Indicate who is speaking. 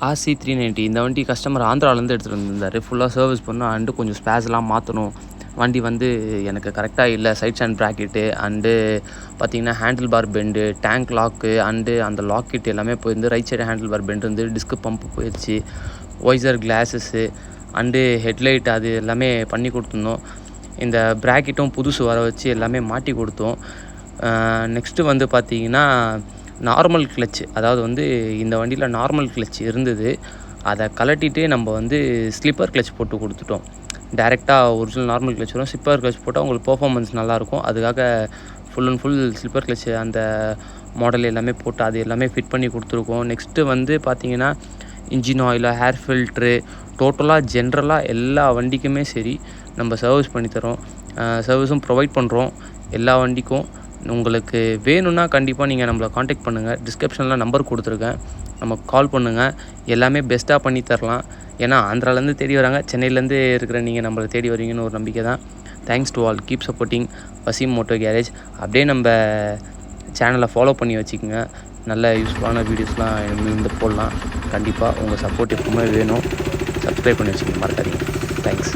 Speaker 1: RC390 இந்த வண்டி customer ஆந்திராவிலேருந்து எடுத்துகிட்டு வந்திருந்தார். ஃபுல்லாக சர்வீஸ் பண்ணணும் அண்டு கொஞ்சம் ஸ்பேர்ஸ்லாம் மாற்றணும். வண்டி வந்து எனக்கு கரெக்டாக இல்லை. சைட் ஸ்டாண்ட் ப்ராக்கெட்டு அண்டு பார்த்திங்கன்னா handle bar bend, tank lock and அந்த லாக் கிட் எல்லாமே போயிருந்து. Right side handle bar bend வந்து டிஸ்க்கு பம்ப் போயிடுச்சு. ஒய்சர் கிளாஸஸ்ஸு அண்டு ஹெட்லைட் அது எல்லாமே பண்ணி கொடுத்துருந்தோம். இந்த ப்ராக்கெட்டும் புதுசு வர வச்சு எல்லாமே மாட்டி கொடுத்தோம். நெக்ஸ்ட்டு வந்து பார்த்திங்கன்னா நார்மல் கிளச்சு, அதாவது வந்து இந்த வண்டியில் நார்மல் கிளச் இருந்தது. அதை கழட்டிட்டு நம்ம வந்து ஸ்லிப்பர் கிளச் போட்டு கொடுத்துட்டோம். டைரெக்டாக ஒரிஜினல் நார்மல் கிளச் வரும். ஸ்லிப்பர் கிளச் போட்டால் உங்களுக்கு பெர்ஃபார்மன்ஸ் நல்லாயிருக்கும். அதுக்காக full and full slipper clutch அந்த மாடல் எல்லாமே போட்டு அது எல்லாமே ஃபிட் பண்ணி கொடுத்துருக்கோம். நெக்ஸ்ட்டு வந்து பார்த்திங்கன்னா இன்ஜின் ஆயிலு, ஹேர் ஃபில்ட்ரு, டோட்டலாக ஜென்ரலாக எல்லா வண்டிக்குமே சரி நம்ம சர்வீஸ் பண்ணித்தரோம். சர்வீஸும் ப்ரொவைட் பண்ணுறோம் எல்லா வண்டிக்கும். உங்களுக்கு வேணும்னா கண்டிப்பாக நீங்கள் நம்மளை காண்டாக்ட் பண்ணுங்கள். டிஸ்கிரிப்ஷனில் நம்பர் கொடுத்துருக்கேன், நமக்கு கால் பண்ணுங்கள். எல்லாமே பெஸ்ட்டாக பண்ணி தரலாம். ஏன்னா ஆந்திராலேருந்து தேடி வராங்க, சென்னையிலேருந்து இருக்கிற நீங்கள் நம்மளை தேடி வரீங்கன்னு ஒரு நம்பிக்கை தான். Thanks to all. Keep supporting Waseem moto garage. அப்படியே நம்ம சேனலை ஃபாலோ பண்ணி வச்சுக்கோங்க. நல்ல யூஸ்ஃபுல்லான வீடியோஸ்லாம் இருந்து போடலாம். கண்டிப்பாக உங்கள் சப்போர்ட் எப்பவுமே வேணும். சப்ஸ்கிரைப் பண்ணி வச்சுக்கோங்க, மறக்காதீங்க. தேங்க்ஸ்.